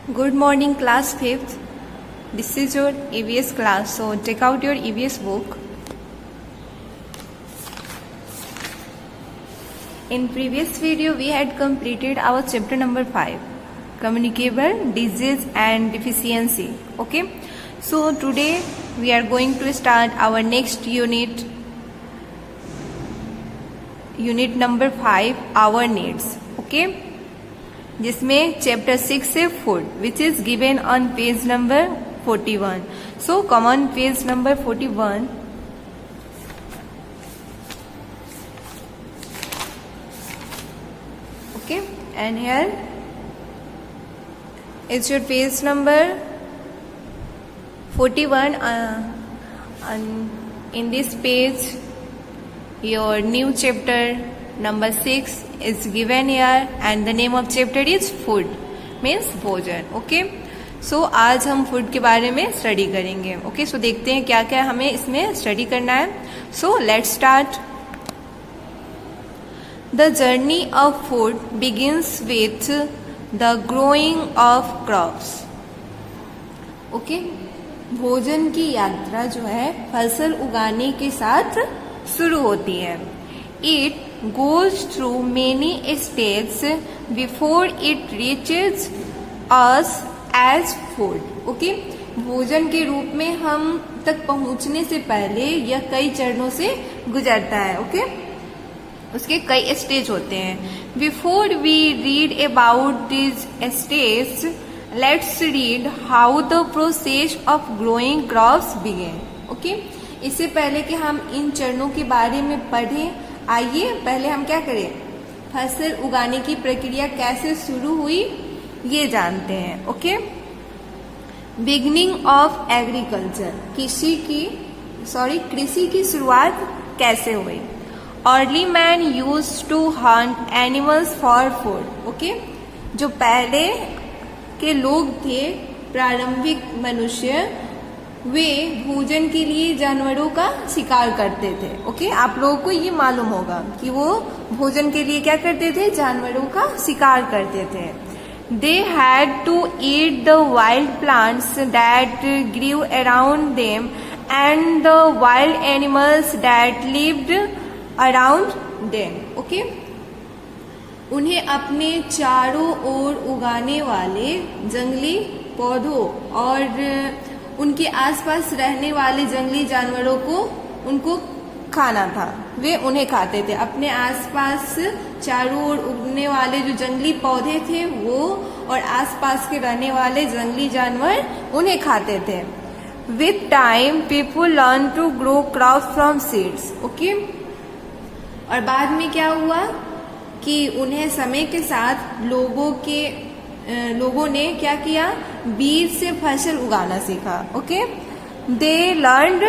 Good morning, class 5th. This is your EVS class. So take out your EVS book. In previous video, we had completed our chapter number 5, Communicable Disease and Deficiency. Okay. So today we are going to start our next unit. Unit number 5, Our Needs. Okay. जिसमें chapter 6 से food which is given on page number 41. So common page number 41. Okay, and here is your page number 41. In this page your new chapter number 6 is given here and the name of chapter is food means भोजन. Okay, सो आज हम food के बारे में study करेंगे. Okay, सो देखते हैं क्या क्या हमें इसमें स्टडी करना है. So let's start. The journey of food begins with the growing of crops. Okay, भोजन की यात्रा जो है फसल उगाने के साथ शुरू होती है. It goes through many steps before it reaches us as food. Okay? भोजन के रूप में हम तक पहुंचने से पहले यह कई चरणों से गुजरता है. ओके, उसके कई स्टेज होते हैं. Before we read about this stage, let's read how the process of growing crops begin. Okay, इससे पहले कि हम इन चरणों के बारे में पढ़ें, आइए पहले हम क्या करें, फसल उगाने की प्रक्रिया कैसे शुरू हुई ये जानते हैं. ओके, बिगनिंग ऑफ एग्रीकल्चर, कृषि की शुरुआत कैसे हुई. Early man use to hunt animals for food. Okay, जो पहले के लोग थे, प्रारंभिक मनुष्य, वे भोजन के लिए जानवरों का शिकार करते थे. ओके, आप लोगों को ये मालूम होगा कि वो भोजन के लिए क्या करते थे, जानवरों का शिकार करते थे. They had to eat the wild plants that grew around them and the wild animals that lived around them. Okay, उन्हें अपने चारों ओर उगाने वाले जंगली पौधों और उनके आसपास रहने वाले जंगली जानवरों को उनको खाना था. वे उन्हें खाते थे. अपने आसपास चारों ओर उगने वाले जो जंगली पौधे थे वो और आसपास के रहने वाले जंगली जानवर उन्हें खाते थे. With time people learn to grow crops from seeds. Okay, और बाद में क्या हुआ कि उन्हें समय के साथ लोगों ने क्या किया, बीज से फसल उगाना सीखा. Okay, they learned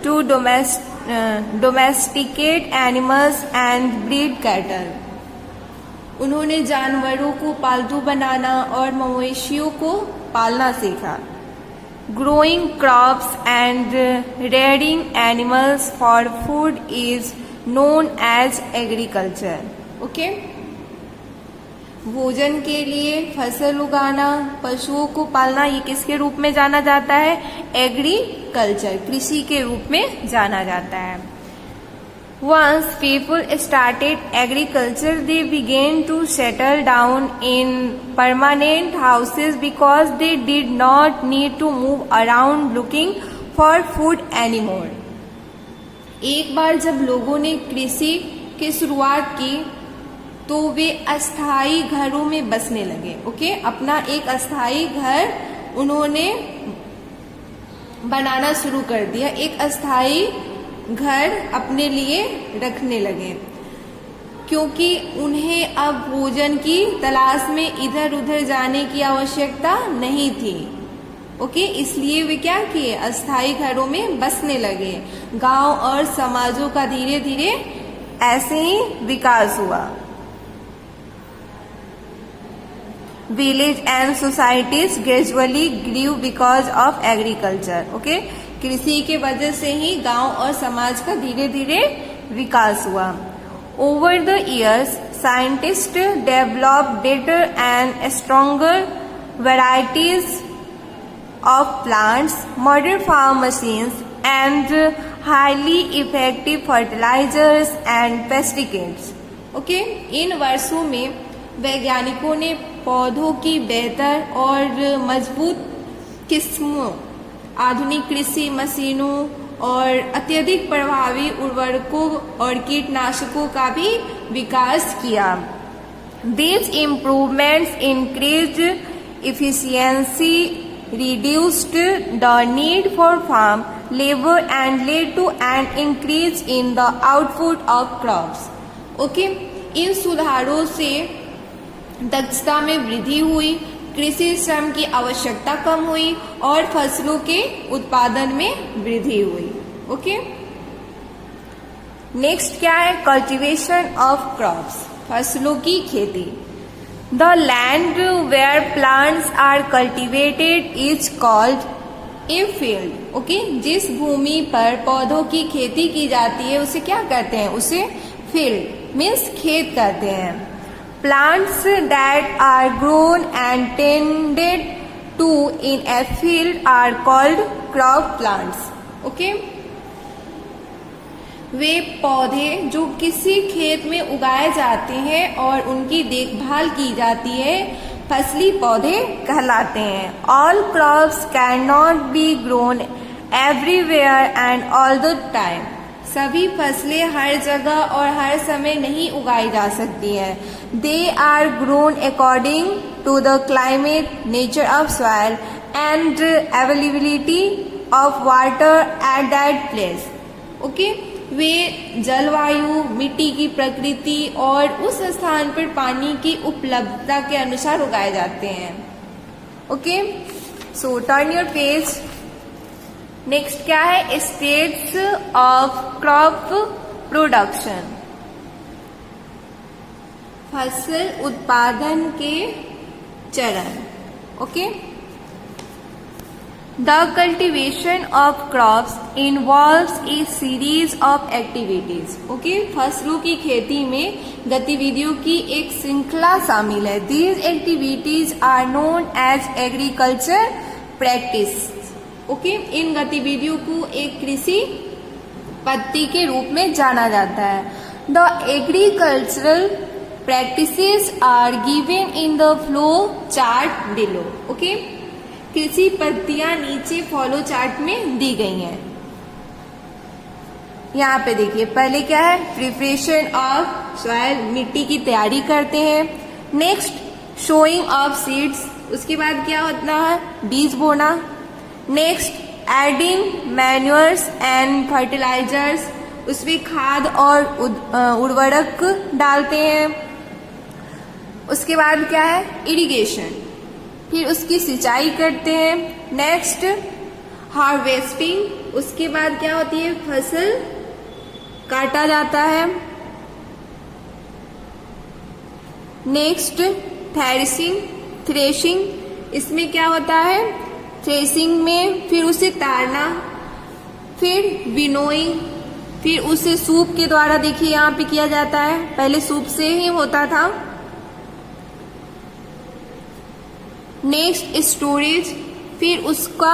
to domesticate animals and breed cattle. उन्होंने जानवरों को पालतू बनाना और मवेशियों को पालना सीखा. Growing crops and rearing animals for food is known as agriculture. Okay, भोजन के लिए फसल उगाना, पशुओं को पालना, ये किसके रूप में जाना जाता है, एग्रीकल्चर, कृषि के रूप में जाना जाता है. Once people started agriculture they begin to settle down in permanent houses because they did not need to move around looking for food anymore. एक बार जब लोगों ने कृषि की शुरुआत की तो वे अस्थाई घरों में बसने लगे. ओके, अपना एक अस्थाई घर उन्होंने बनाना शुरू कर दिया. एक अस्थाई घर अपने लिए रखने लगे क्योंकि उन्हें अब भोजन की तलाश में इधर उधर जाने की आवश्यकता नहीं थी. ओके, इसलिए वे क्या किए, अस्थाई घरों में बसने लगे. गांव और समाजों का धीरे धीरे ऐसे ही विकास हुआ. Village and societies gradually grew because of agriculture. Okay, कृषि के वजह से ही गांव और समाज का धीरे धीरे विकास हुआ. Over the years, scientists developed better and stronger varieties of plants, modern farm machines, and highly effective fertilizers and pesticides. Okay, इन वर्षों में वैज्ञानिकों ने पौधों की बेहतर और मजबूत किस्मों, आधुनिक कृषि मशीनों और अत्यधिक प्रभावी उर्वरकों और कीटनाशकों का भी विकास किया. These improvements increased efficiency, reduced the need for farm labor and led to an increase in the output of crops. Okay, इन सुधारों से दक्षता में वृद्धि हुई, कृषि श्रम की आवश्यकता कम हुई और फसलों के उत्पादन में वृद्धि हुई. ओके, नेक्स्ट क्या है? कल्टीवेशन ऑफ क्रॉप्स, फसलों की खेती. The land where plants are cultivated is called a field. Okay, जिस भूमि पर पौधों की खेती की जाती है उसे क्या कहते हैं? उसे फील्ड मीन्स खेत कहते हैं. Plants that are grown and tended to in a field are called crop plants. Okay? वे पौधे जो किसी खेत में उगाए जाते हैं और उनकी देखभाल की जाती है, फसली पौधे कहलाते हैं. All crops cannot be grown everywhere and all the time. सभी फसलें हर जगह और हर समय नहीं उगाई जा सकती हैं. They are grown according to the climate, nature of soil and availability of water at that place. Okay? वे जलवायु, मिट्टी की प्रकृति और उस स्थान पर पानी की उपलब्धता के अनुसार उगाए जाते हैं. Okay, so turn your page. Next क्या है? स्टेट्स ऑफ क्रॉप प्रोडक्शन, फसल उत्पादन के चरण. Okay, the cultivation of crops involves A series of activities. Okay, फसलों की खेती में गतिविधियों की एक श्रृंखला शामिल है. These activities are known as agriculture practice. Okay, इन गतिविधियों को एक कृषि पद्धति के रूप में जाना जाता है. The agricultural practices are given in the flow chart below. Okay, कृषि पद्धतियां नीचे फ्लो चार्ट में दी गई हैं. यहाँ पे देखिए, पहले क्या है? प्रिपरेशन ऑफ सॉइल, मिट्टी की तैयारी करते हैं. नेक्स्ट शोइंग ऑफ सीड्स, उसके बाद क्या होता है? बीज बोना. Next adding manures and fertilisers, उसमें खाद और उर्वरक डालते हैं. उसके बाद क्या है? इरिगेशन, फिर उसकी सिंचाई करते हैं. नेक्स्ट हार्वेस्टिंग, उसके बाद क्या होती है? फसल काटा जाता है. नेक्स्ट थ्रेशिंग, इसमें क्या होता है? थ्रेसिंग में फिर उसे ताड़ना, फिर विनोइंग, फिर उसे सूप के द्वारा देखिए यहाँ पे किया जाता है. पहले सूप से ही होता था. नेक्स्ट स्टोरेज, फिर उसका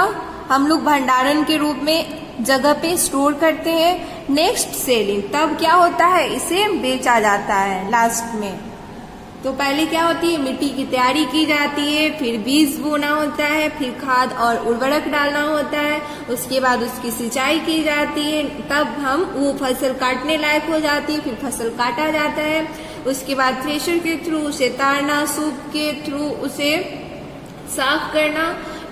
हम लोग भंडारण के रूप में जगह पे स्टोर करते हैं. नेक्स्ट सेलिंग, तब क्या होता है? इसे बेचा जाता है लास्ट में. तो पहले क्या होती है? मिट्टी की तैयारी की जाती है, फिर बीज बोना होता है, फिर खाद और उर्वरक डालना होता है, उसके बाद उसकी सिंचाई की जाती है, तब हम वो फसल काटने लायक हो जाती है, फिर फसल काटा जाता है. उसके बाद थ्रेशर के थ्रू उसे ताड़ना, सूप के थ्रू उसे साफ करना.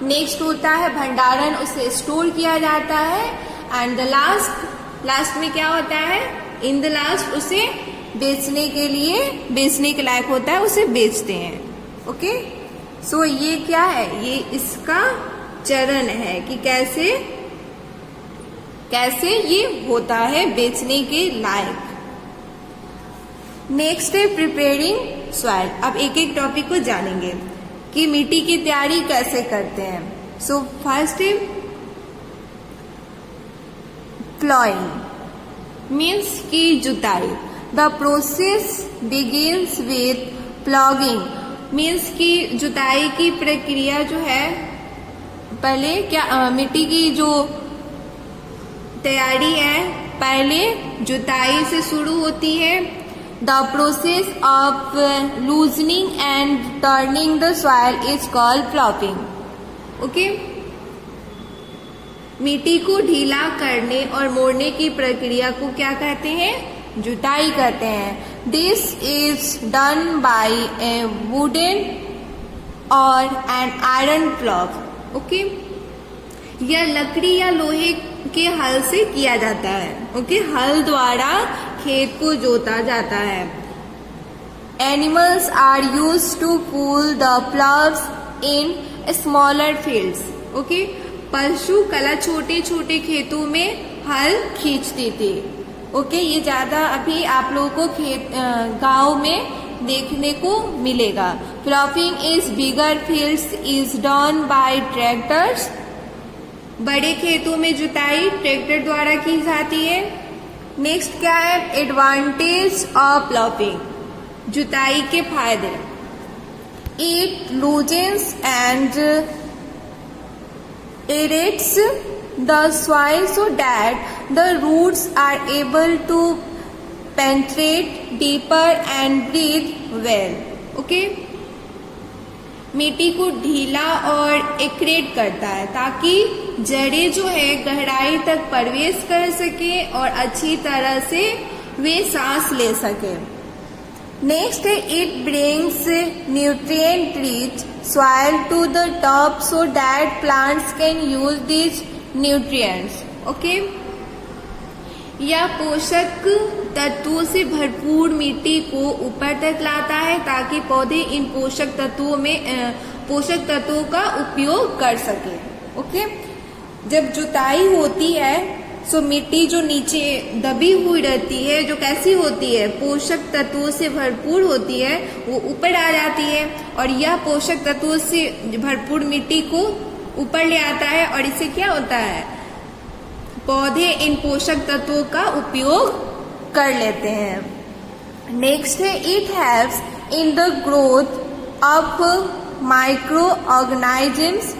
नेक्स्ट होता है भंडारण, उसे स्टोर किया जाता है. एंड द लास्ट में क्या होता है? इन द लास्ट उसे बेचने के लायक होता है, उसे बेचते हैं. ओके, सो ये क्या है? ये इसका चरण है कि कैसे ये होता है बेचने के लायक. नेक्स्ट है प्रिपेयरिंग सॉइल. अब एक एक टॉपिक को जानेंगे कि मिट्टी की तैयारी कैसे करते हैं. सो फर्स्ट है प्लॉइंग मीन्स की जुताई. The process begins with ploughing. Means कि जुताई की प्रक्रिया जो है, पहले क्या मिट्टी की जो तैयारी है पहले जुताई से शुरू होती है। The process of loosening and turning the soil is called ploughing. Okay, मिट्टी को ढीला करने और मोड़ने की प्रक्रिया को क्या कहते हैं? जुताई कहते हैं। This is done bye A wooden और एन आयरन प्लॉव। ओके, यह लकड़ी या लोहे के हल से किया जाता है। ओके, हल द्वारा खेत को जोता जाता है। Animals are used to pull the ploughs in smaller fields. Okay, पशु कला छोटे छोटे खेतों में हल खींचते थे। ओके, ये ज्यादा अभी आप लोगों को खेत गांव में देखने को मिलेगा। Ploughing is bigger fields is done by tractors. बड़े खेतों में जुताई ट्रैक्टर द्वारा की जाती है। नेक्स्ट क्या है? एडवांटेज ऑफ प्लॉपिंग, जुताई के फायदे। It loosens and aerates the soil so that the roots are able to penetrate deeper and breathe well. Okay? मिट्टी को ढीला और एक्रेट करता है ताकि जड़ें जो है गहराई तक प्रवेश कर सके और अच्छी तरह से वे सांस ले सके। नेक्स्ट है, it brings nutrient rich soil to the top so that plants can use these nutrients. Okay? यह पोषक तत्वों से भरपूर मिट्टी को ऊपर तक लाता है ताकि पौधे इन पोषक तत्वों का उपयोग कर सके। ओके, जब जुताई होती है सो मिट्टी जो नीचे दबी हुई रहती है, जो कैसी होती है? पोषक तत्वों से भरपूर होती है, वो ऊपर आ जाती है और यह पोषक तत्वों से भरपूर मिट्टी को ऊपर ले आता है और इससे क्या होता है? पौधे इन पोषक तत्वों का उपयोग कर लेते हैं। नेक्स्ट है, it helps in the growth of micro organisms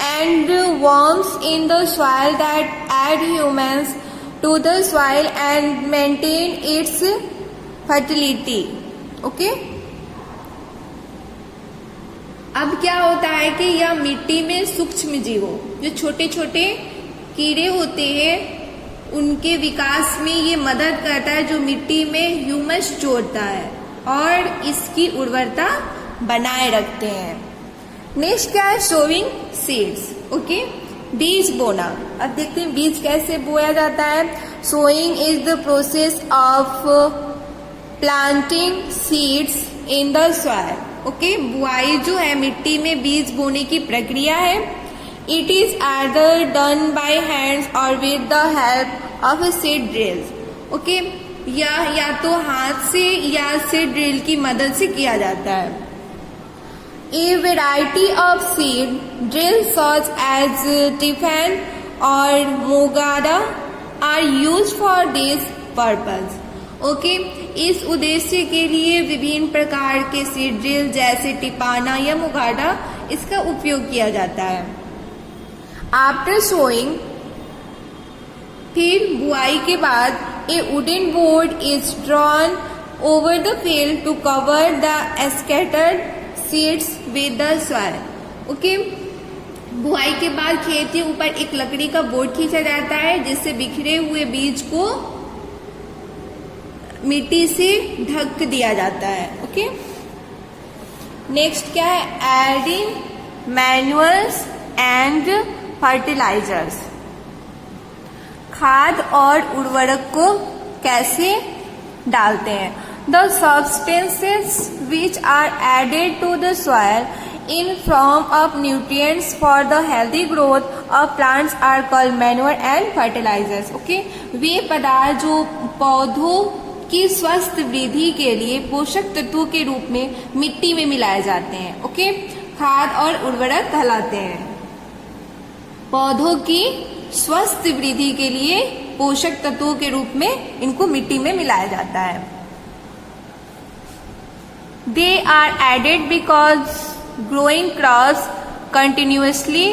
and worms in the soil that add humus to the soil and maintain its fertility. Okay? अब क्या होता है कि यह मिट्टी में सूक्ष्म जीवों, जो छोटे छोटे कीड़े होते हैं, उनके विकास में ये मदद करता है, जो मिट्टी में ह्यूमस जोड़ता है और इसकी उर्वरता बनाए रखते हैं। नेक्स्ट क्या है? Sowing seeds. ओके, बीज बोना। अब देखते हैं बीज कैसे बोया जाता है। Sowing is the process of planting seeds in the soil. Okay, बुआई जो है मिट्टी में बीज बोने की प्रक्रिया है। It is either done by hands और with the help of seed drills. Okay, या तो हाथ से या सीड ड्रिल की मदद से किया जाता है। A variety of seed drills such as Tiffin or Mugada are used for this purpose. Okay, इस उद्देश्य के लिए विभिन्न प्रकार के सीड ड्रिल जैसे टिपाना या मुगाडा इसका उपयोग किया जाता है। आफ्टर सोइंग, फिर बुआई के बाद a wooden board is drawn over the field to cover the scattered seeds with the soil. Okay, बुआई के बाद खेत के ऊपर एक लकड़ी का बोर्ड खींचा जाता है जिससे बिखरे हुए बीज को मिट्टी से ढक दिया जाता है। ओके, नेक्स्ट क्या है? Adding manuals and fertilizers. खाद और उर्वरक को कैसे डालते हैं? The substances which are added to the soil in form of nutrients for the healthy growth of plants are called manure and fertilizers. Okay, वे पदार्थ जो पौधों की स्वस्थ वृद्धि के लिए पोषक तत्वों के रूप में मिट्टी में मिलाए जाते हैं। ओके, खाद और उर्वरक कहलाते हैं। पौधों की स्वस्थ वृद्धि के लिए पोषक तत्वों के रूप में इनको मिट्टी में मिलाया जाता है। They are added because growing crops continuously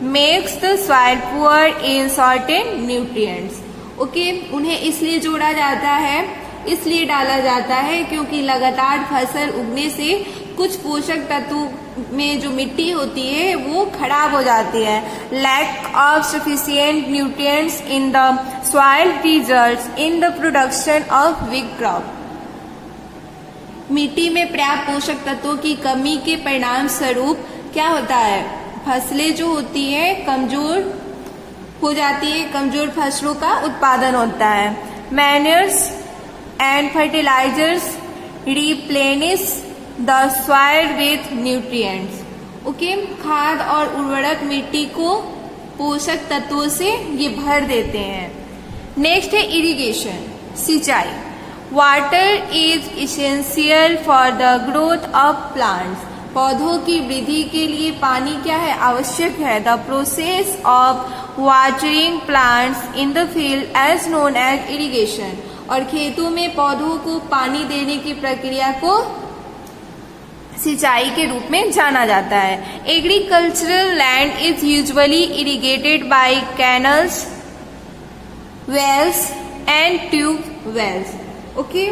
makes the soil poor in certain nutrients. Okay, उन्हें इसलिए जोड़ा जाता है, इसलिए डाला जाता है क्योंकि लगातार फसल उगने से कुछ पोषक तत्व में जो मिट्टी होती है वो खराब हो जाती है. Lack of sufficient nutrients in the soil results in the production of big crop. मिट्टी में पर्याप्त पोषक तत्वों की कमी के परिणाम स्वरूप क्या होता है, फसलें जो होती है कमजोर हो जाती है, कमजोर फसलों का उत्पादन होता है. Manures and fertilisers replenish the soil with nutrients. Okay, खाद और उर्वरक मिट्टी को पोषक तत्वों से ये भर देते हैं. नेक्स्ट है इरिगेशन, सिंचाई. Water is essential for the growth of plants. पौधों की वृद्धि के लिए पानी क्या है, आवश्यक है. The process of watering plants in the field as known as irrigation. और खेतों में पौधों को पानी देने की प्रक्रिया को सिंचाई के रूप में जाना जाता है. Agricultural land is usually irrigated by canals, wells and tube wells. Okay,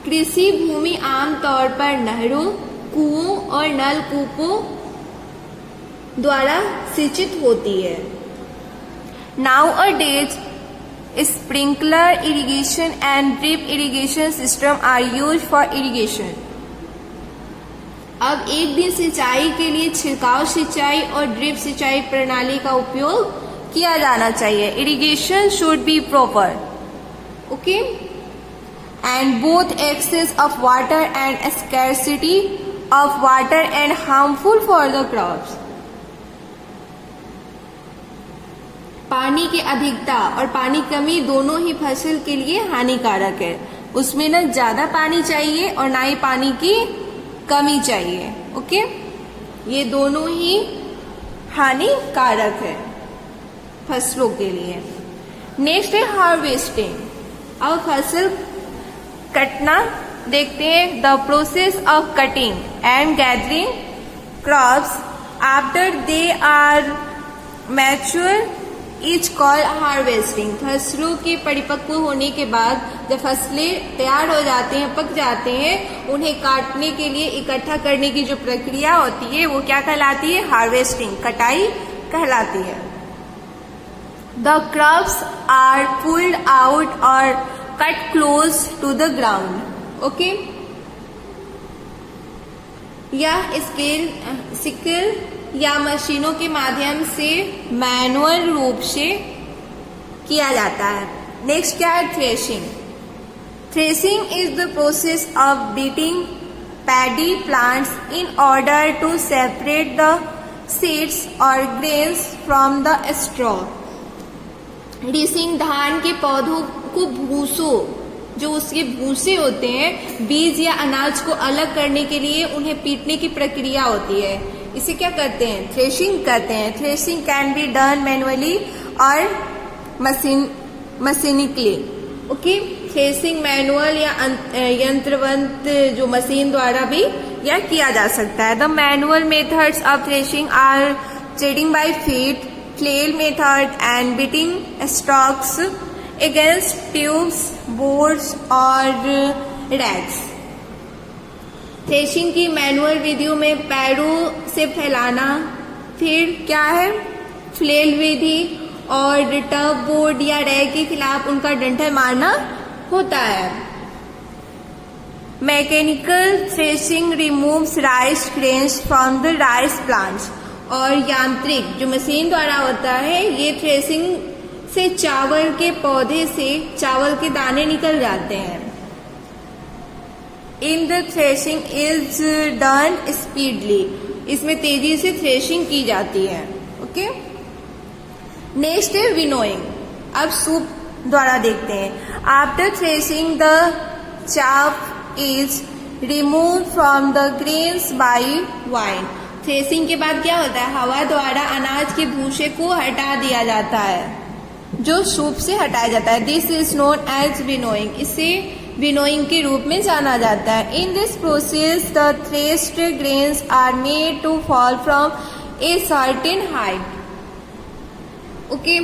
कृषि भूमि आमतौर पर नहरों, कुओं और नलकूपों द्वारा सिंचित होती है. Nowadays, sprinkler irrigation and drip irrigation system are used for irrigation. अब एक दिन सिंचाई के लिए छिड़काव सिंचाई और ड्रिप सिंचाई प्रणाली का उपयोग किया जाना चाहिए. Irrigation should be proper. Okay, and both excess of water and scarcity of water and harmful for the crops. पानी की अधिकता और पानी कमी दोनों ही फसल के लिए हानिकारक है. उसमें न ज्यादा पानी चाहिए और ना ही पानी की कमी चाहिए. ओके, ये दोनों ही हानिकारक है फसलों के लिए. नेक्स्ट है हार्वेस्टिंग. अब फसल कटना देखते हैं. The process of cutting and gathering crops after they are mature is called harvesting. फसलों के परिपक्व होने के बाद जब फसलें तैयार हो जाते हैं, पक जाते हैं, उन्हें काटने के लिए इकट्ठा करने की जो प्रक्रिया होती है वो क्या कहलाती है, हार्वेस्टिंग, कटाई कहलाती है. The crops are pulled out और cut close to the ground. Okay, यह सिकल या मशीनों के माध्यम से मैनुअल रूप से किया जाता है. नेक्स्ट क्या है, threshing. Threshing is the process of beating paddy plants in order to separate the seeds or grains from the straw. रीसिंग धान के पौधों को भूसों, जो उसके भूसे होते हैं, बीज या अनाज को अलग करने के लिए उन्हें पीटने की प्रक्रिया होती है. इसे क्या कहते हैं, थ्रेशिंग कहते हैं. Threshing can be done manually और मशीनिकली. ओके, थ्रेशिंग मैनुअल या यंत्रवंत जो मशीन द्वारा भी यह किया जा सकता है. The manual methods of threshing are treading by feet, flail method and beating stalks against tubes, boards और racks. थ्रेशिंग की मैनुअल विधियों में पैरों से फैलाना, फिर क्या है, फ्लेल विधि और टब, बोर्ड या रैक के खिलाफ उनका डंठल मारना होता है. Mechanical threshing removes rice grains from the rice plants. और यांत्रिक जो मशीन द्वारा होता है, ये थ्रेशिंग से चावल के पौधे से चावल के दाने निकल जाते हैं. In the threshing is done speedily. इसमें तेजी से थ्रेशिंग की जाती है. ओके, नेक्स्ट है विनोइंग. अब सूप द्वारा देखते हैं. After threshing the chaff is remove from the grains by wind. Threshing के बाद क्या होता है, हवा द्वारा अनाज के भूसे को हटा दिया जाता है, जो सूप से हटाया जाता है. This is known as winnowing. इसे विनोइंग के रूप में जाना जाता है। In this process the threshed grains are made to fall from a certain height. Okay,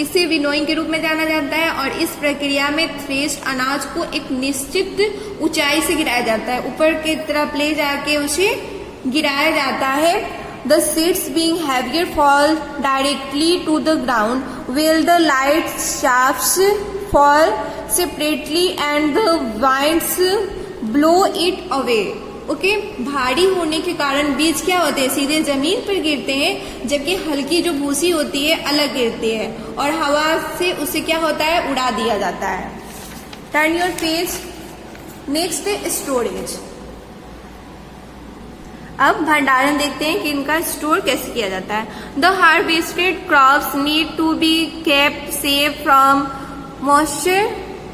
इसे विनोइंग के रूप में जाना जाता है और इस प्रक्रिया में थ्रेश्ड अनाज को एक निश्चित ऊंचाई से गिराया जाता है, ऊपर की तरफ ले जाके उसे गिराया जाता है। The seeds being heavier fall directly to the ground while the light shafts fall separately and the winds blow it away। Okay, भारी होने के कारण बीज क्या होते हैं, सीधे जमीन पर गिरते हैं, जबकि हल्की जो भूसी होती है अलग गिरती है और हवा से उसे क्या होता है, उड़ा दिया जाता है। Turn your page. नेक्स्ट है स्टोरेज। अब भंडारण देखते हैं कि इनका स्टोर कैसे किया जाता है। The harvested crops need to be kept safe from moisture,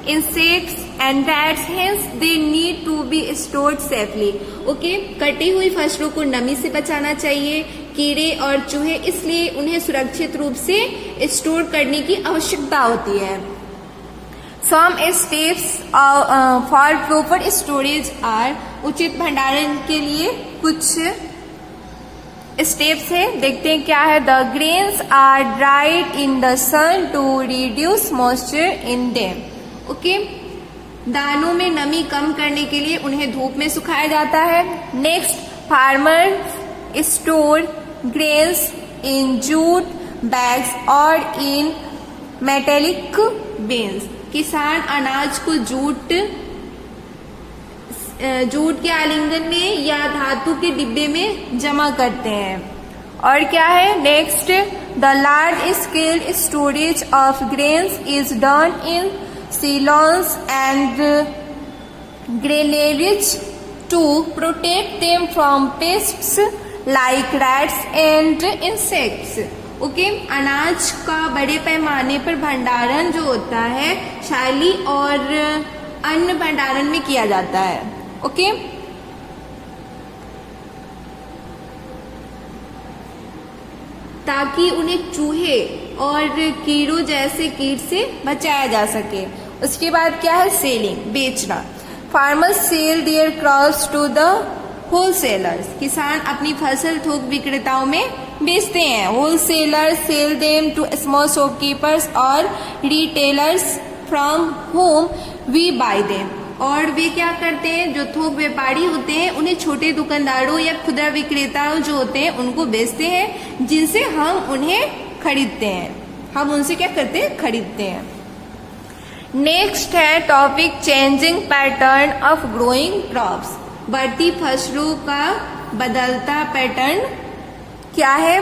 insects and rats, hence they need to be stored safely. Okay, कटी हुई फसलों को नमी से बचाना चाहिए, कीड़े और चूहे, इसलिए उन्हें सुरक्षित रूप से स्टोर करने की आवश्यकता होती है। Some steps for proper storage are, उचित भंडारण के लिए कुछ स्टेप्स है, देखते हैं क्या है। The grains are dried in the sun to reduce moisture in them. Okay, दानों में नमी कम करने के लिए उन्हें धूप में सुखाया जाता है। Next, farmer store grains in jute bags और इन मेटेलिक बिन्स। किसान अनाज को जूट के आलिंगन में या धातु के डिब्बे में जमा करते हैं। और क्या है next, the large scale storage of grains is done in silos and granaries to protect them from pests like rats and insects. Okay, अनाज का बड़े पैमाने पर भंडारण जो होता है शैली और अन्न भंडारण में किया जाता है। ओके, ताकि उन्हें चूहे और कीड़ों जैसे कीट से बचाया जा सके। उसके बाद क्या है, सेलिंग, बेचना। Farmers sell their crops to the wholesalers. किसान अपनी फसल थोक विक्रेताओं में बेचते हैं। Wholesaler sell them to small shopkeepers और retailers from whom we buy them. और वे क्या करते हैं, जो थोक व्यापारी होते हैं उन्हें छोटे दुकानदारों या खुदरा विक्रेताओं जो होते हैं उनको बेचते हैं, जिनसे हम उन्हें खरीदते हैं। हम उनसे क्या करते हैं, खरीदते हैं। नेक्स्ट है topic changing pattern of growing crops. बढ़ती फसलों का बदलता पैटर्न क्या है।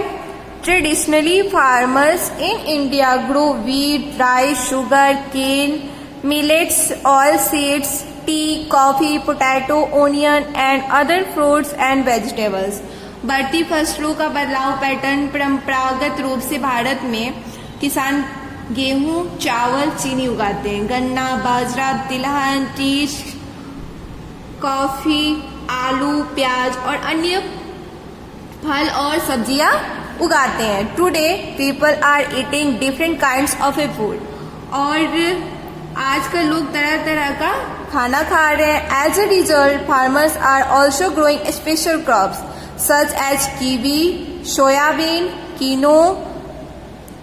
Traditionally farmers in India grow wheat, rice, sugarcane, millets, oil seeds, tea, coffee, potato, onion and other fruits and vegetables। बढ़ती फसलों का बदलाव पैटर्न परंपरागत रूप से भारत में किसान गेहूं, चावल, चीनी उगाते हैं। गन्ना, बाजरा, तिलहन, टीश, कॉफी, आलू, प्याज और अन्य फल और सब्जियां उगाते हैं। Today people are eating different kinds of a food. और आजकल लोग तरह तरह का खाना खा रहे हैं। As a result farmers are also growing special crops such as kiwi, soyabean, kinnow,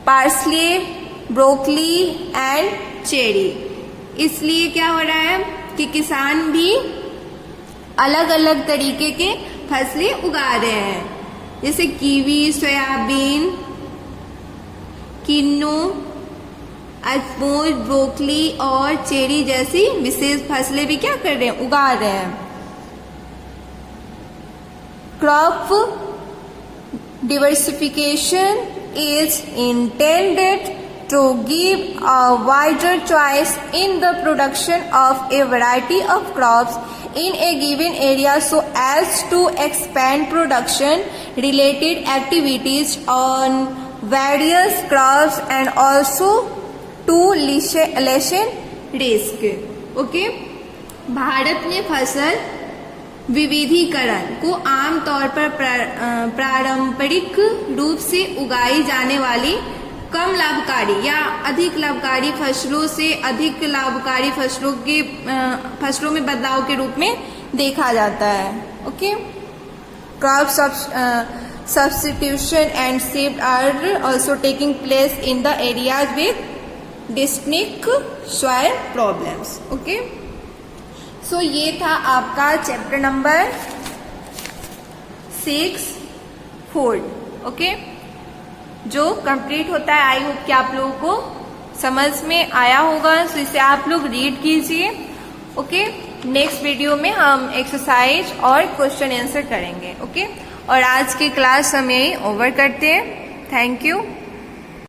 parsley, broccoli and cherry. इसलिए क्या हो रहा है कि किसान भी अलग अलग तरीके के फसलें उगा रहे हैं, जैसे कीवी, सोयाबीन, किन्नू, अजमोद, ब्रोकली और चेरी जैसी विशेष फसलें भी क्या कर रहे हैं, उगा रहे हैं। Crop diversification is intended to give a wider choice in the production of a variety of crops in a given area so as to expand production related activities on various crops and also to lessen risk। Okay, Bharat में फसल विविधीकरण को आमतौर पर पारंपरिक रूप से उगाई जाने वाली कम लाभकारी या अधिक लाभकारी फसलों से अधिक लाभकारी फसलों में बदलाव के रूप में देखा जाता है। Okay, crop substitution and shift are also taking place in the areas with distinct soil problems. Okay, so ये था आपका चैप्टर नंबर 6 फूड। ओके, जो कंप्लीट होता है। आई होप कि आप लोगों को समझ में आया होगा, तो इसे आप लोग रीड कीजिए। ओके, नेक्स्ट वीडियो में हम एक्सरसाइज और क्वेश्चन आंसर करेंगे। ओके, और आज की क्लास हम यही ओवर करते हैं। Thank you.